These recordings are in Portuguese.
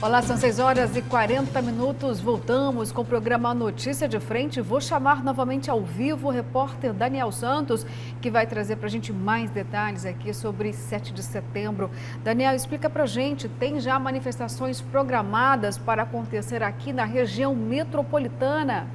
Olá, são 6h40. Voltamos com o programa Notícia de Frente. Vou chamar novamente ao vivo o repórter Daniel Santos, que vai trazer para a gente mais detalhes aqui sobre 7 de setembro. Daniel, explica para a gente, tem já manifestações programadas para acontecer aqui na região metropolitana?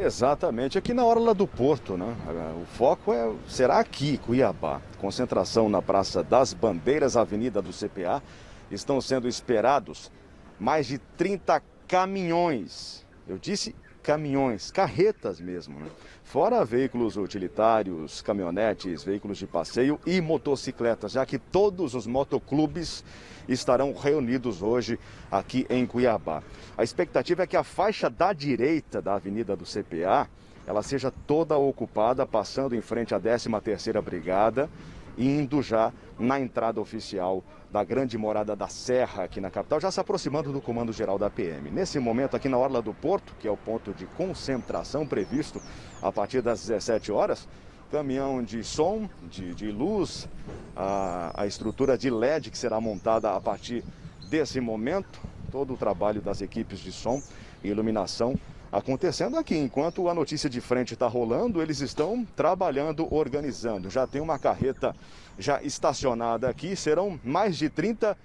Exatamente, aqui na Orla do Porto, né? O foco será aqui, Cuiabá. Concentração na Praça das Bandeiras, Avenida do CPA. Estão sendo esperados mais de 30 caminhões. Eu disse caminhões, carretas mesmo, né? Fora veículos utilitários, caminhonetes, veículos de passeio e motocicletas, já que todos os motoclubes estarão reunidos hoje aqui em Cuiabá. A expectativa é que a faixa da direita da Avenida do CPA, ela seja toda ocupada, passando em frente à 13ª Brigada e indo já na entrada oficial da Grande Morada da Serra, aqui na capital, já se aproximando do Comando Geral da PM. Nesse momento, aqui na Orla do Porto, que é o ponto de concentração previsto a partir das 17 horas, caminhão de som, de luz, a estrutura de LED que será montada a partir desse momento, todo o trabalho das equipes de som e iluminação acontecendo aqui. Enquanto a notícia de frente está rolando, eles estão trabalhando, organizando. Já tem uma carreta já estacionada aqui, serão mais de 30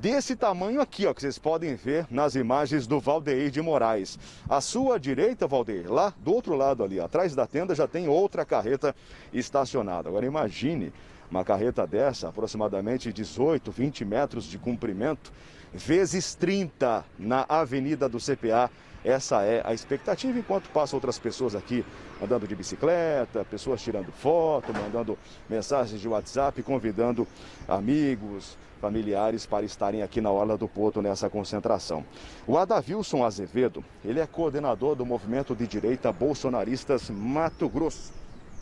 desse tamanho aqui, ó, que vocês podem ver nas imagens do Valdeir de Moraes. À sua direita, Valdeir, lá do outro lado ali, atrás da tenda, já tem outra carreta estacionada. Agora imagine uma carreta dessa, aproximadamente 18, 20 metros de comprimento, vezes 30 na Avenida do CPA. Essa é a expectativa, enquanto passam outras pessoas aqui andando de bicicleta, pessoas tirando foto, mandando mensagens de WhatsApp, convidando amigos, familiares para estarem aqui na Orla do Porto nessa concentração. O Adavilson Azevedo, ele é coordenador do movimento de direita Bolsonaristas Mato Grosso.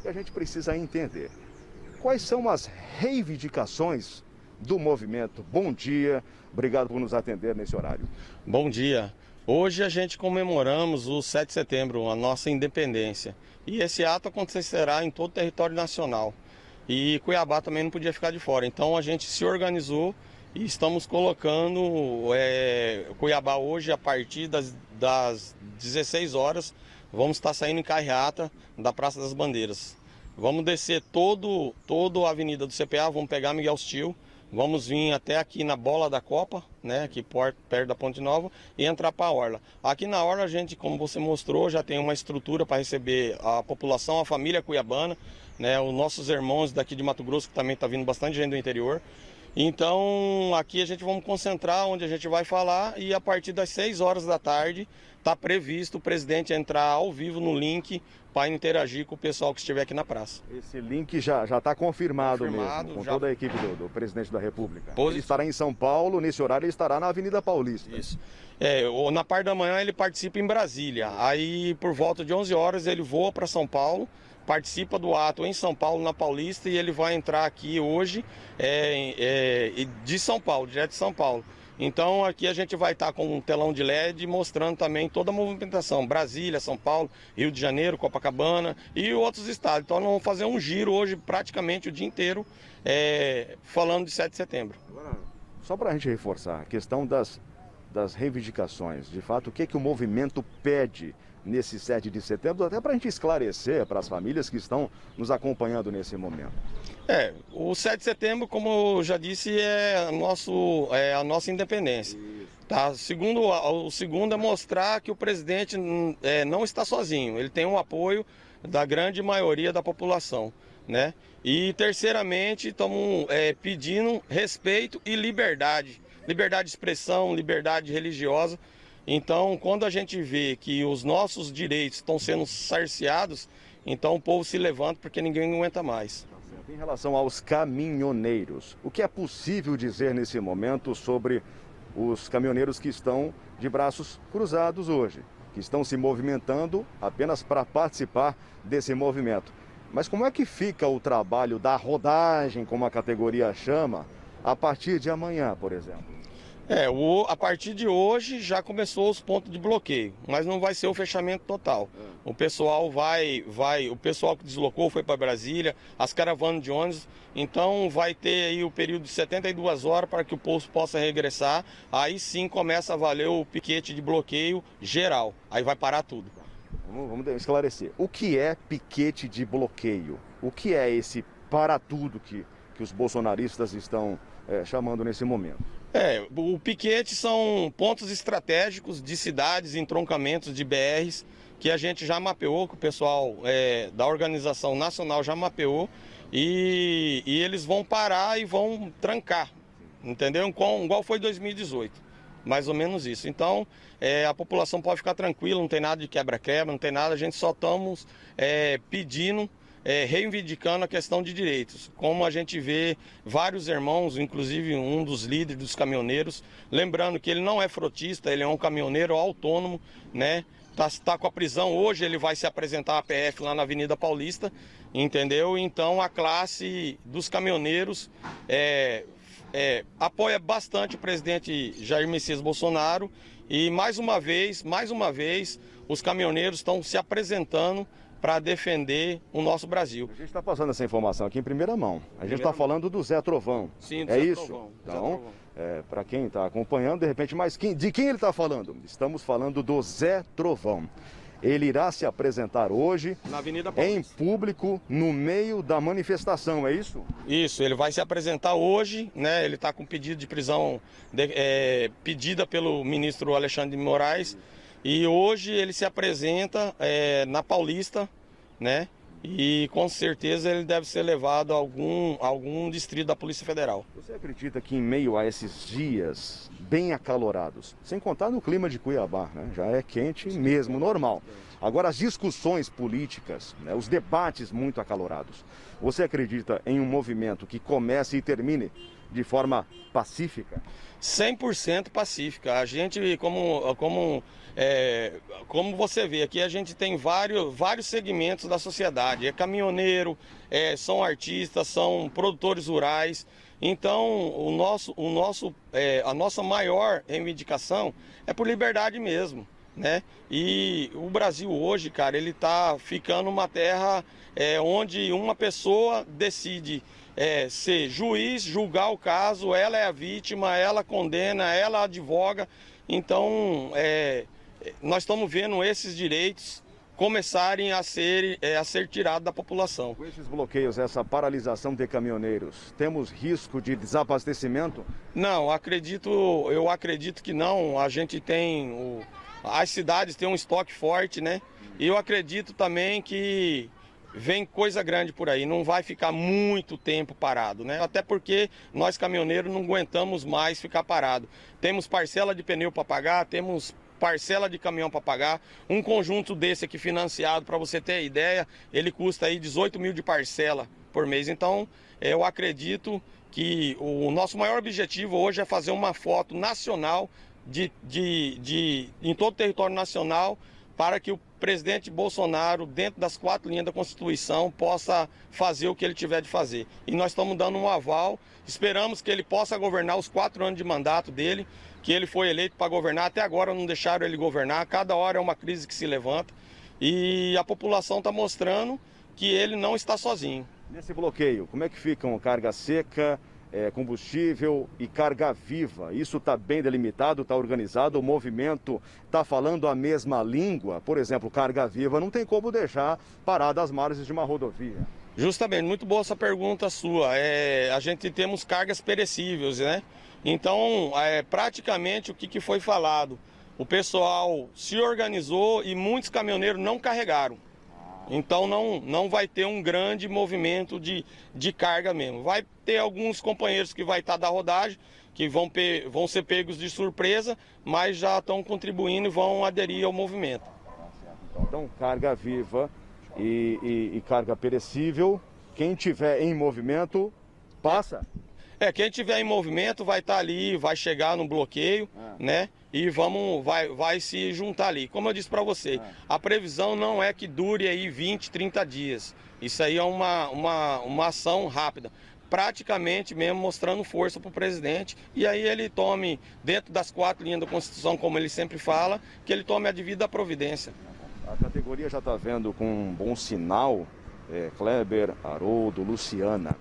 E a gente precisa entender quais são as reivindicações do movimento. Bom dia, obrigado por nos atender nesse horário. Bom dia. Hoje a gente comemoramos o 7 de setembro, a nossa independência. E esse ato acontecerá em todo o território nacional. E Cuiabá também não podia ficar de fora. Então a gente se organizou e estamos colocando Cuiabá hoje a partir das 16 horas. Vamos estar saindo em carreata da Praça das Bandeiras. Vamos descer toda a Avenida do CPA, vamos pegar Miguel Stil. Vamos vir até aqui na Bola da Copa, né, aqui perto da Ponte Nova, e entrar para a Orla. Aqui na Orla a gente, como você mostrou, já tem uma estrutura para receber a população, a família cuiabana, né, os nossos irmãos daqui de Mato Grosso, que também está vindo bastante gente do interior. Então aqui a gente vamos concentrar onde a gente vai falar e a partir das 6 horas da tarde está previsto o presidente entrar ao vivo no link para interagir com o pessoal que estiver aqui na praça. Esse link já está confirmado mesmo, com toda a equipe do presidente da República. Ele estará em São Paulo, nesse horário ele estará na Avenida Paulista. Isso. Na parte da manhã ele participa em Brasília, aí por volta de 11 horas ele voa para São Paulo, participa do ato em São Paulo, na Paulista, e ele vai entrar aqui hoje de São Paulo, direto de São Paulo. Então aqui a gente vai estar com um telão de LED mostrando também toda a movimentação, Brasília, São Paulo, Rio de Janeiro, Copacabana e outros estados. Então nós vamos fazer um giro hoje praticamente o dia inteiro falando de 7 de setembro. Agora, só para a gente reforçar, a questão das reivindicações, de fato, o que o movimento pede nesse 7 de setembro, até para a gente esclarecer para as famílias que estão nos acompanhando nesse momento. O 7 de setembro, como eu já disse, é a nossa independência. Tá? O segundo é mostrar que o presidente não está sozinho, ele tem o apoio da grande maioria da população, né? E terceiramente estamos pedindo respeito e liberdade de expressão, liberdade religiosa. Então, quando a gente vê que os nossos direitos estão sendo cerceados, então o povo se levanta porque ninguém aguenta mais. Em relação aos caminhoneiros, o que é possível dizer nesse momento sobre os caminhoneiros que estão de braços cruzados hoje, que estão se movimentando apenas para participar desse movimento? Mas como é que fica o trabalho da rodagem, como a categoria chama, a partir de amanhã, por exemplo? A partir de hoje já começou os pontos de bloqueio, mas não vai ser o fechamento total. O pessoal o pessoal que deslocou foi para Brasília, as caravanas de ônibus, então vai ter aí o período de 72 horas para que o povo possa regressar, aí sim começa a valer o piquete de bloqueio geral, aí vai parar tudo. Vamos esclarecer. O que é piquete de bloqueio? O que é esse para tudo que os bolsonaristas estão chamando nesse momento? O piquete são pontos estratégicos de cidades, entroncamentos de BRs, que a gente já mapeou, que o pessoal da organização nacional já mapeou, e eles vão parar e vão trancar, entendeu? Igual foi 2018, mais ou menos isso. Então, a população pode ficar tranquila, não tem nada de quebra-quebra, não tem nada, a gente só estamos pedindo, reivindicando a questão de direitos. Como a gente vê vários irmãos, inclusive um dos líderes dos caminhoneiros, lembrando que ele não é frotista, ele é um caminhoneiro autônomo, né? Tá com a prisão, hoje ele vai se apresentar à PF lá na Avenida Paulista, entendeu? Então a classe dos caminhoneiros apoia bastante o presidente Jair Messias Bolsonaro e mais uma vez, os caminhoneiros estão se apresentando para defender o nosso Brasil. A gente está passando essa informação aqui em primeira mão. A gente está falando do Zé Trovão. Sim, do Zé isso? Trovão. Então, para quem está acompanhando, de repente, mas de quem ele está falando? Estamos falando do Zé Trovão. Ele irá se apresentar hoje na Avenida em Paulista, público, no meio da manifestação, é isso? Isso, ele vai se apresentar hoje, né? Ele está com pedido de prisão pedida pelo ministro Alexandre de Moraes. E hoje ele se apresenta na Paulista, né? E com certeza ele deve ser levado a algum distrito da Polícia Federal. Você acredita que em meio a esses dias bem acalorados, sem contar no clima de Cuiabá, né? Já é quente mesmo, normal. Agora as discussões políticas, né? Os debates muito acalorados. Você acredita em um movimento que comece e termine de forma pacífica? 100% pacífica. A gente, como você vê, aqui a gente tem vários segmentos da sociedade. É caminhoneiro, são artistas, são produtores rurais. Então, a nossa maior reivindicação é por liberdade mesmo, né? E o Brasil hoje, cara, ele tá ficando uma terra onde uma pessoa decide ser juiz, julgar o caso, ela é a vítima, ela condena, ela advoga. Então, nós estamos vendo esses direitos começarem a ser tirados da população. Com esses bloqueios, essa paralisação de caminhoneiros, temos risco de desabastecimento? Não, eu acredito que não. A gente tem, as cidades têm um estoque forte, né? E eu acredito também que vem coisa grande por aí, não vai ficar muito tempo parado, né? Até porque nós caminhoneiros não aguentamos mais ficar parado. Temos parcela de pneu para pagar, temos parcela de caminhão para pagar. Um conjunto desse aqui financiado, para você ter ideia, ele custa aí 18 mil de parcela por mês. Então, eu acredito que o nosso maior objetivo hoje é fazer uma foto nacional em todo o território nacional, para que o presidente Bolsonaro, dentro das 4 linhas da Constituição, possa fazer o que ele tiver de fazer. E nós estamos dando um aval, esperamos que ele possa governar os 4 anos de mandato dele, que ele foi eleito para governar, até agora não deixaram ele governar, cada hora é uma crise que se levanta, e a população está mostrando que ele não está sozinho. Nesse bloqueio, como é que ficam carga seca, combustível e carga viva? Isso está bem delimitado, está organizado, o movimento está falando a mesma língua? Por exemplo, carga viva não tem como deixar parada às margens de uma rodovia. Justamente, muito boa essa pergunta sua. A gente temos cargas perecíveis, né? Então, praticamente o que foi falado, o pessoal se organizou e muitos caminhoneiros não carregaram. Então não vai ter um grande movimento de carga mesmo. Vai ter alguns companheiros que vai estar da rodagem, que vão ser pegos de surpresa, mas já estão contribuindo e vão aderir ao movimento. Então, carga viva e carga perecível, quem tiver em movimento, passa? Quem tiver em movimento vai estar ali, vai chegar no bloqueio, né? E vai se juntar ali. Como eu disse para você, a previsão não é que dure aí 20, 30 dias. Isso aí é uma ação rápida. praticamente mesmo mostrando força para o presidente, e aí ele tome, dentro das 4 linhas da Constituição, como ele sempre fala, que ele tome a devida providência. A categoria já está vendo com um bom sinal, Kleber, Haroldo, Luciana,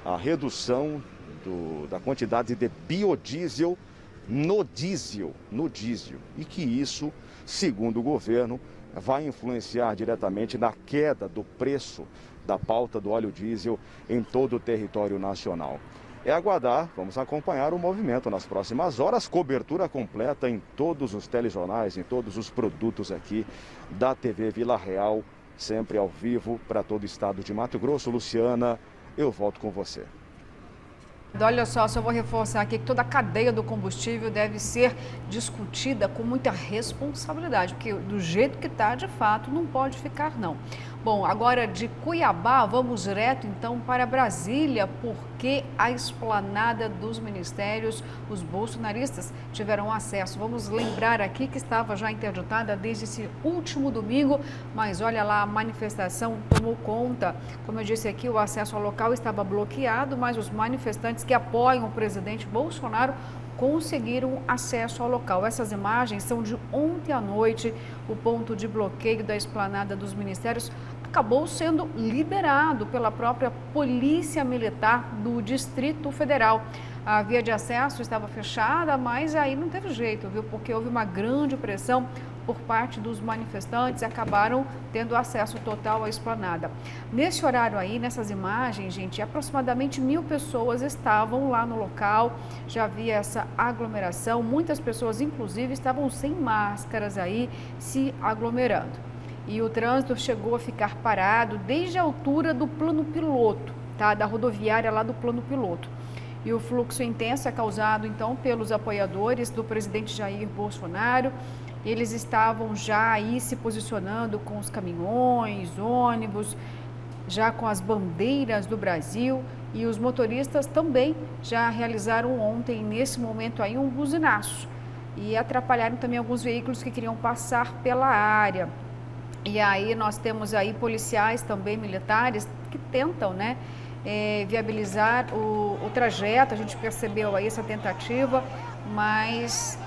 a redução da quantidade de biodiesel no diesel, e que isso, segundo o governo, vai influenciar diretamente na queda do preço da pauta do óleo diesel em todo o território nacional. É aguardar, vamos acompanhar o movimento nas próximas horas, cobertura completa em todos os telejornais, em todos os produtos aqui da TV Vila Real, sempre ao vivo para todo o estado de Mato Grosso. Luciana, eu volto com você. Olha só vou reforçar aqui que toda a cadeia do combustível deve ser discutida com muita responsabilidade, porque do jeito que está, de fato, não pode ficar não. Bom, agora de Cuiabá, vamos direto então para Brasília, porque a esplanada dos ministérios, os bolsonaristas tiveram acesso. Vamos lembrar aqui que estava já interditada desde esse último domingo, mas olha lá, a manifestação tomou conta. Como eu disse aqui, o acesso ao local estava bloqueado, mas os manifestantes que apoiam o presidente Bolsonaro conseguiram acesso ao local. Essas imagens são de ontem à noite. O ponto de bloqueio da esplanada dos ministérios acabou sendo liberado pela própria Polícia Militar do Distrito Federal. A via de acesso estava fechada, mas aí não teve jeito, viu? Porque houve uma grande pressão por parte dos manifestantes e acabaram tendo acesso total à esplanada. Nesse horário aí, nessas imagens, gente, aproximadamente 1.000 pessoas estavam lá no local, já havia essa aglomeração, muitas pessoas, inclusive, estavam sem máscaras aí, se aglomerando. E o trânsito chegou a ficar parado desde a altura do plano piloto, tá? Da rodoviária lá do plano piloto. E o fluxo intenso é causado, então, pelos apoiadores do presidente Jair Bolsonaro. Eles estavam já aí se posicionando com os caminhões, ônibus, já com as bandeiras do Brasil, e os motoristas também já realizaram ontem, nesse momento aí, um buzinaço e atrapalharam também alguns veículos que queriam passar pela área. E aí nós temos aí policiais também militares que tentam, né, viabilizar o trajeto. A gente percebeu aí essa tentativa, mas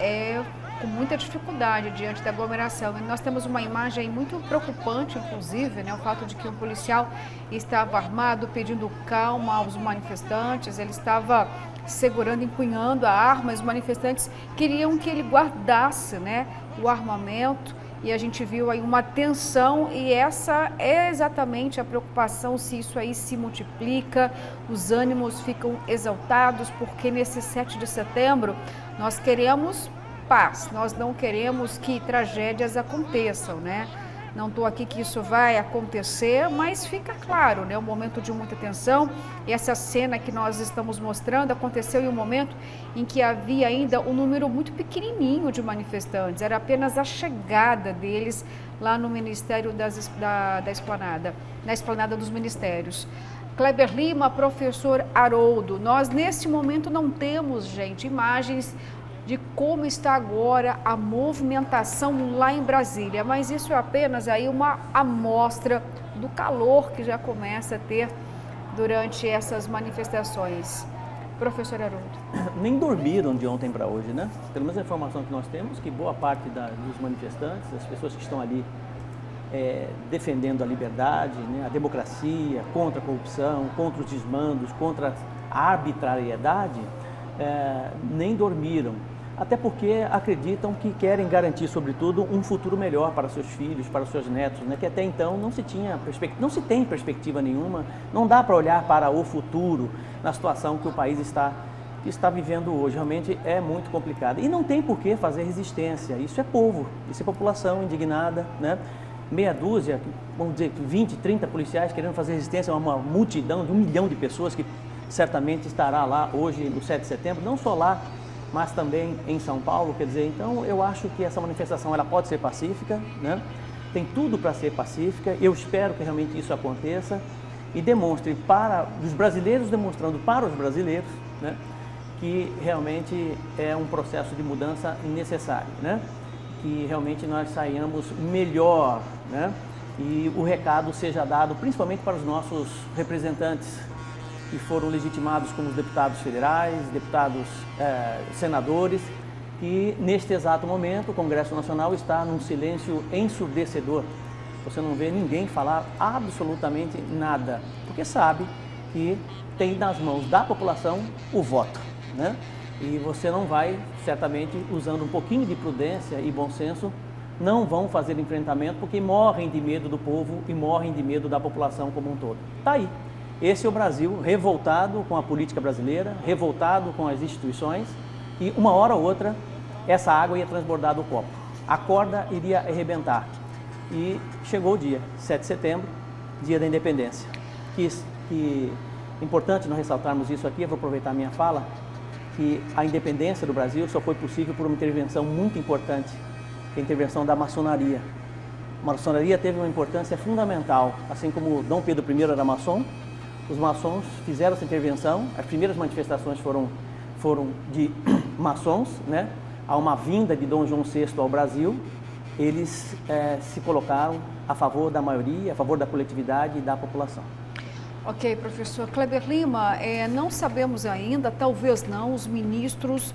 com muita dificuldade diante da aglomeração. E nós temos uma imagem aí muito preocupante, inclusive, né, o fato de que um policial estava armado, pedindo calma aos manifestantes. Ele estava segurando, empunhando a arma. Os manifestantes queriam que ele guardasse, né, o armamento. E a gente viu aí uma tensão, e essa é exatamente a preocupação, se isso aí se multiplica, os ânimos ficam exaltados, porque nesse 7 de setembro nós queremos paz, nós não queremos que tragédias aconteçam, né? Não estou aqui que isso vai acontecer, mas fica claro, né? Um momento de muita tensão. E essa cena que nós estamos mostrando aconteceu em um momento em que havia ainda um número muito pequenininho de manifestantes. Era apenas a chegada deles lá no Ministério da Esplanada, na Esplanada dos Ministérios. Kleber Lima, professor Haroldo, nós nesse momento não temos, gente, imagens de como está agora a movimentação lá em Brasília, mas isso é apenas aí uma amostra do calor que já começa a ter durante essas manifestações. Professor Haroldo. Nem dormiram de ontem para hoje, né? Pelo menos a informação que nós temos, que boa parte dos manifestantes, das pessoas que estão ali defendendo a liberdade, né, a democracia, contra a corrupção, contra os desmandos, contra a arbitrariedade, nem dormiram. Até porque acreditam que querem garantir, sobretudo, um futuro melhor para seus filhos, para seus netos, né? Que até então não se tem perspectiva nenhuma, não dá para olhar para o futuro na situação que o país está vivendo hoje. Realmente é muito complicado. E não tem por que fazer resistência, isso é povo, isso é população indignada, né? Meia dúzia, vamos dizer, 20, 30 policiais querendo fazer resistência a uma multidão de 1 milhão de pessoas que certamente estará lá hoje no 7 de setembro, não só lá, mas também em São Paulo. Quer dizer, então eu acho que essa manifestação ela pode ser pacífica, né? Tem tudo para ser pacífica. Eu espero que realmente isso aconteça e demonstre os brasileiros demonstrando para os brasileiros, né, que realmente é um processo de mudança necessário, né? Que realmente nós saiamos melhor, né? E o recado seja dado principalmente para os nossos representantes e foram legitimados como deputados federais, deputados senadores, e neste exato momento o Congresso Nacional está num silêncio ensurdecedor. Você não vê ninguém falar absolutamente nada, porque sabe que tem nas mãos da população o voto, né? E você não vai, certamente, usando um pouquinho de prudência e bom senso, não vão fazer enfrentamento porque morrem de medo do povo e morrem de medo da população como um todo. Está aí. Esse é o Brasil revoltado com a política brasileira, revoltado com as instituições, e uma hora ou outra essa água ia transbordar do copo. A corda iria arrebentar. E chegou o dia, 7 de setembro, dia da independência. Que importante nós ressaltarmos isso aqui, eu vou aproveitar a minha fala, que a independência do Brasil só foi possível por uma intervenção muito importante, que é a intervenção da maçonaria. A maçonaria teve uma importância fundamental, assim como Dom Pedro I era maçom, os maçons fizeram essa intervenção, as primeiras manifestações foram de maçons, né? Há uma vinda de Dom João VI ao Brasil, eles se colocaram a favor da maioria, a favor da coletividade e da população. Ok, professor Kleber Lima, não sabemos ainda, talvez não, os ministros,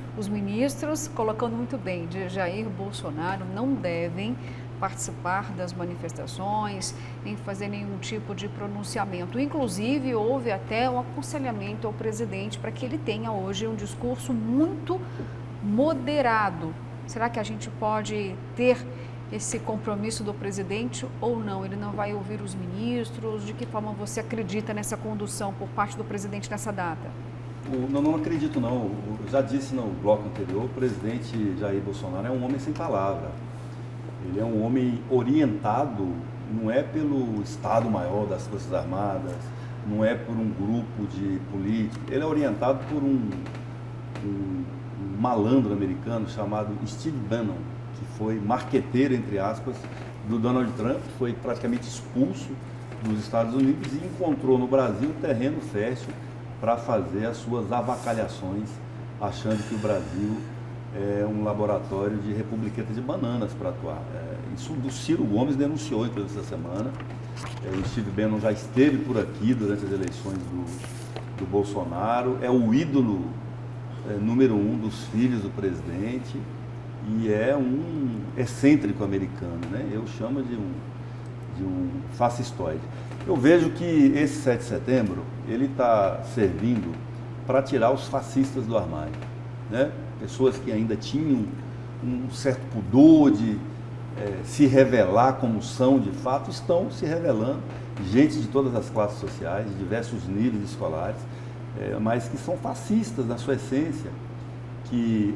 colocando muito bem, de Jair Bolsonaro, não devem participar das manifestações, nem fazer nenhum tipo de pronunciamento. Inclusive, houve até um aconselhamento ao presidente para que ele tenha hoje um discurso muito moderado. Será que a gente pode ter esse compromisso do presidente ou não? Ele não vai ouvir os ministros? De que forma você acredita nessa condução por parte do presidente nessa data? Não acredito não. Eu já disse no bloco anterior, o presidente Jair Bolsonaro é um homem sem palavra. Ele é um homem orientado, não é pelo Estado-Maior das Forças Armadas, não é por um grupo de políticos, ele é orientado por um malandro americano chamado Steve Bannon, que foi marqueteiro, entre aspas, do Donald Trump, que foi praticamente expulso dos Estados Unidos e encontrou no Brasil terreno fértil para fazer as suas avacalhações, achando que o Brasil é um laboratório de republiqueta de bananas para atuar. Isso o Ciro Gomes denunciou, inclusive, essa semana. O Steve Bannon já esteve por aqui durante as eleições do Bolsonaro, é o ídolo número 1 dos filhos do presidente e é um excêntrico americano, né? Eu chamo de um fascistoide. Eu vejo que esse 7 de setembro ele está servindo para tirar os fascistas do armário, né? Pessoas que ainda tinham um certo pudor de se revelar como são de fato, estão se revelando, gente de todas as classes sociais, de diversos níveis escolares, mas que são fascistas na sua essência, que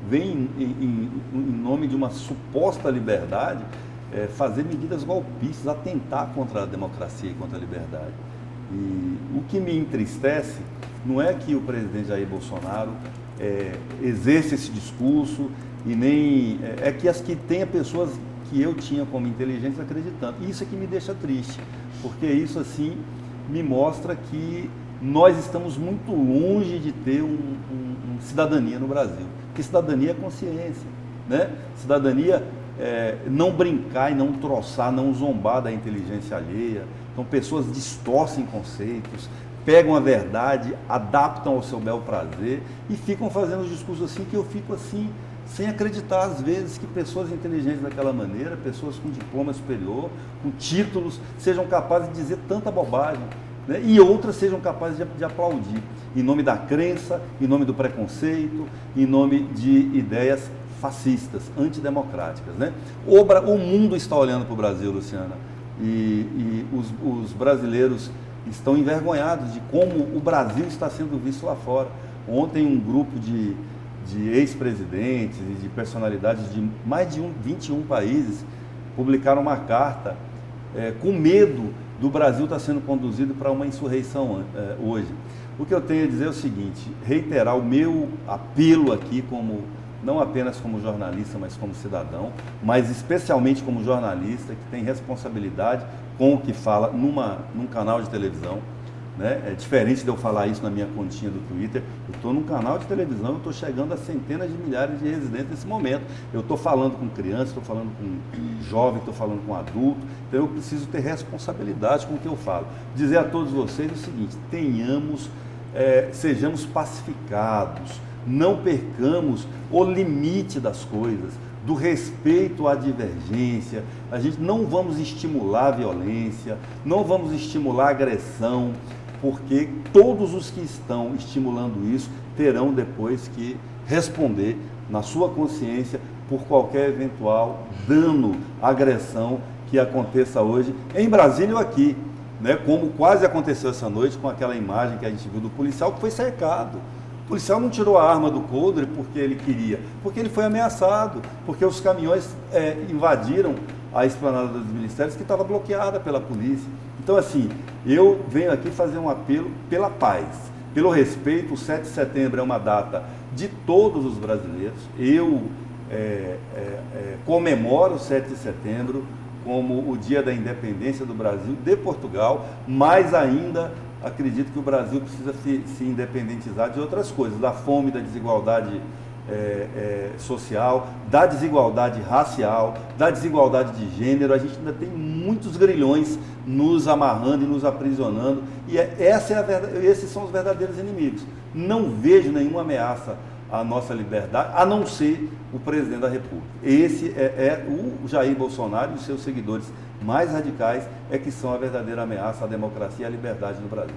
vêm em nome de uma suposta liberdade, fazer medidas golpistas, atentar contra a democracia e contra a liberdade. E o que me entristece não é que o presidente Jair Bolsonaro exerça esse discurso e nem... é que tenha pessoas que eu tinha como inteligentes acreditando. Isso é que me deixa triste, porque isso assim me mostra que nós estamos muito longe de ter cidadania no Brasil. Porque cidadania é consciência, né? Cidadania não brincar e não troçar, não zombar da inteligência alheia. Então pessoas distorcem conceitos, pegam a verdade, adaptam ao seu bel prazer e ficam fazendo os discursos assim que eu fico assim, sem acreditar às vezes que pessoas inteligentes daquela maneira, pessoas com diploma superior, com títulos, sejam capazes de dizer tanta bobagem, né? E outras sejam capazes de aplaudir, em nome da crença, em nome do preconceito, em nome de ideias fascistas, antidemocráticas, né? O mundo está olhando para o Brasil, Luciana, e os brasileiros estão envergonhados de como o Brasil está sendo visto lá fora. Ontem um grupo de ex-presidentes e de personalidades de mais de 21 países publicaram uma carta com medo do Brasil estar sendo conduzido para uma insurreição hoje. O que eu tenho a dizer é o seguinte, reiterar o meu apelo aqui, não apenas como jornalista, mas como cidadão, mas especialmente como jornalista que tem responsabilidade com o que fala num canal de televisão, né? É diferente de eu falar isso na minha continha do Twitter. Eu estou num canal de televisão, eu estou chegando a centenas de milhares de residentes nesse momento. Eu estou falando com crianças, estou falando com jovem, estou falando com adulto. Então eu preciso ter responsabilidade com o que eu falo. Dizer a todos vocês o seguinte: sejamos pacificados, não percamos o limite das coisas, do respeito à divergência. A gente não vamos estimular a violência, não vamos estimular a agressão, porque todos os que estão estimulando isso terão depois que responder na sua consciência por qualquer eventual dano, agressão que aconteça hoje em Brasília ou aqui, né? Como quase aconteceu essa noite com aquela imagem que a gente viu do policial que foi cercado. O policial não tirou a arma do coldre porque ele queria, porque ele foi ameaçado, porque os caminhões invadiram a esplanada dos ministérios que estava bloqueada pela polícia. Então, assim, eu venho aqui fazer um apelo pela paz, pelo respeito. O 7 de setembro é uma data de todos os brasileiros. Eu comemoro o 7 de setembro como o dia da independência do Brasil de Portugal, mas ainda acredito que o Brasil precisa se independentizar de outras coisas, da fome, da desigualdade social, da desigualdade racial, da desigualdade de gênero. A gente ainda tem muitos grilhões nos amarrando e nos aprisionando, e esses são os verdadeiros inimigos. Não vejo nenhuma ameaça à nossa liberdade, a não ser o presidente da República. Esse o Jair Bolsonaro e os seus seguidores mais radicais que são a verdadeira ameaça à democracia e à liberdade no Brasil.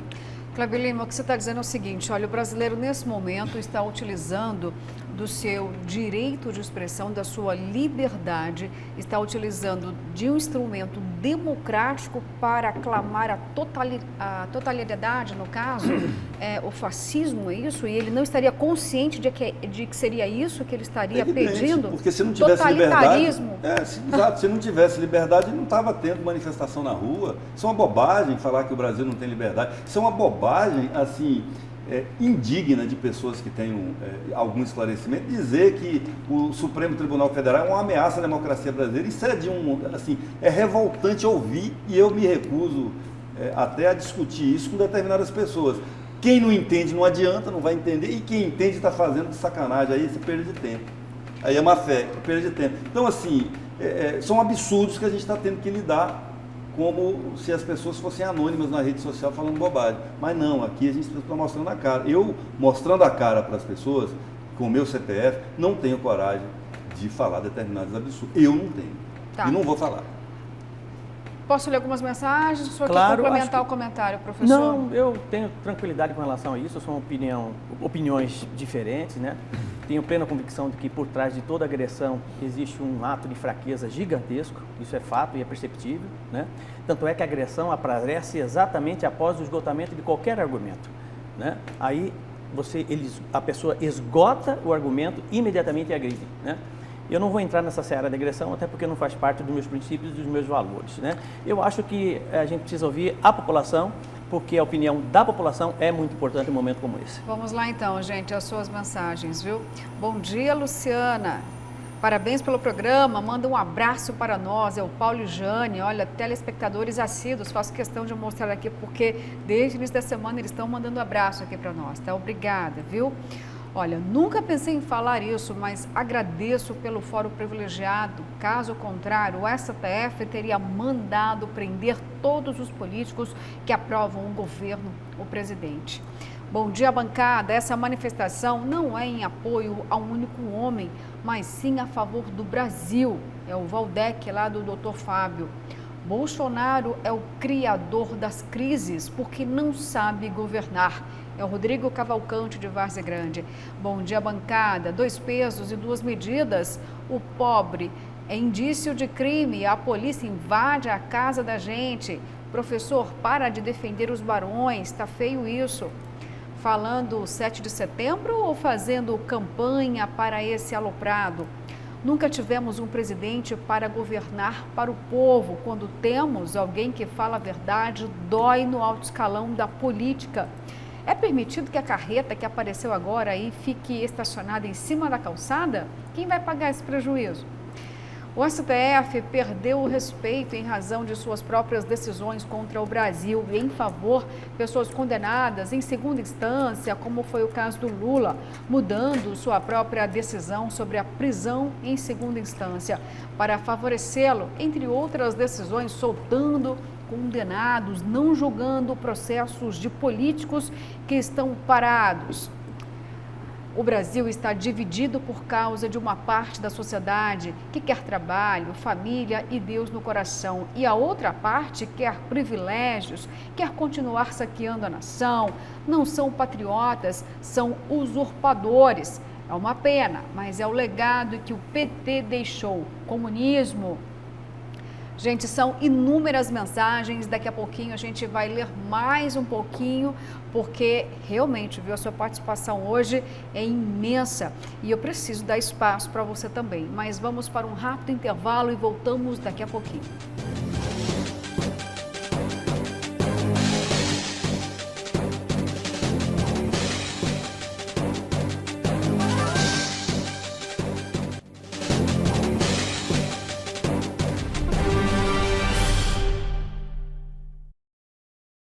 Cleber Lima, o que você está dizendo é o seguinte: olha, o brasileiro nesse momento está utilizando do seu direito de expressão, da sua liberdade, está utilizando de um instrumento democrático para aclamar a totalidade, no caso, o fascismo, é isso? E ele não estaria consciente de que seria isso que ele estaria pedindo? Porque se não tivesse liberdade, exato, se não tivesse liberdade, não estava tendo manifestação na rua. Isso é uma bobagem falar que o Brasil não tem liberdade. Isso é uma bobagem, assim, indigna de pessoas que tenham algum esclarecimento. Dizer que o Supremo Tribunal Federal é uma ameaça à democracia brasileira, isso é revoltante ouvir, e eu me recuso até a discutir isso com determinadas pessoas. Quem não entende não adianta, não vai entender, e quem entende está fazendo de sacanagem, aí você perde de tempo. Aí é má fé, perde de tempo. Então, assim, são absurdos que a gente está tendo que lidar, como se as pessoas fossem anônimas na rede social falando bobagem. Mas não, aqui a gente está mostrando a cara. Eu, mostrando a cara para as pessoas, com o meu CPF, não tenho coragem de falar determinados absurdos. Eu não tenho. Tá. E não vou falar. Posso ler algumas mensagens? O senhor Claro, quer complementar o comentário, professor? Não, eu tenho tranquilidade com relação a isso. São opiniões diferentes, né? Tenho plena convicção de que por trás de toda agressão existe um ato de fraqueza gigantesco. Isso é fato e é perceptível, né? Tanto é que a agressão aparece exatamente após o esgotamento de qualquer argumento, né? Aí a pessoa esgota o argumento e imediatamente agride, né? Eu não vou entrar nessa seara de agressão, até porque não faz parte dos meus princípios e dos meus valores, né? Eu acho que a gente precisa ouvir a população, porque a opinião da população é muito importante em um momento como esse. Vamos lá então, gente, as suas mensagens, viu? Bom dia, Luciana. Parabéns pelo programa, manda um abraço para nós, é o Paulo e Jane. Olha, telespectadores assíduos, faço questão de mostrar aqui, porque desde o início da semana eles estão mandando abraço aqui para nós, tá? Obrigada, viu? Olha, nunca pensei em falar isso, mas agradeço pelo fórum privilegiado. Caso contrário, o STF teria mandado prender todos os políticos que aprovam o governo, o presidente. Bom dia, bancada. Essa manifestação não é em apoio a um único homem, mas sim a favor do Brasil. É o Valdec, lá do Dr. Fábio. Bolsonaro é o criador das crises porque não sabe governar. É o Rodrigo Cavalcante, de Várzea Grande. Bom dia, bancada. 2 pesos e 2 medidas. O pobre é indício de crime. A polícia invade a casa da gente. Professor, para de defender os barões. Está feio isso. Falando 7 de setembro ou fazendo campanha para esse aloprado? Nunca tivemos um presidente para governar para o povo. Quando temos alguém que fala a verdade, dói no alto escalão da política. É permitido que a carreta que apareceu agora aí fique estacionada em cima da calçada? Quem vai pagar esse prejuízo? O STF perdeu o respeito em razão de suas próprias decisões contra o Brasil e em favor de pessoas condenadas em segunda instância, como foi o caso do Lula, mudando sua própria decisão sobre a prisão em segunda instância para favorecê-lo, entre outras decisões, soltando condenados, não julgando processos de políticos que estão parados. O Brasil está dividido por causa de uma parte da sociedade que quer trabalho, família e Deus no coração. E a outra parte quer privilégios, quer continuar saqueando a nação. Não são patriotas, são usurpadores. É uma pena, mas é o legado que o PT deixou. Comunismo. Gente, são inúmeras mensagens, daqui a pouquinho a gente vai ler mais um pouquinho, porque realmente, viu, a sua participação hoje é imensa e eu preciso dar espaço para você também. Mas vamos para um rápido intervalo e voltamos daqui a pouquinho.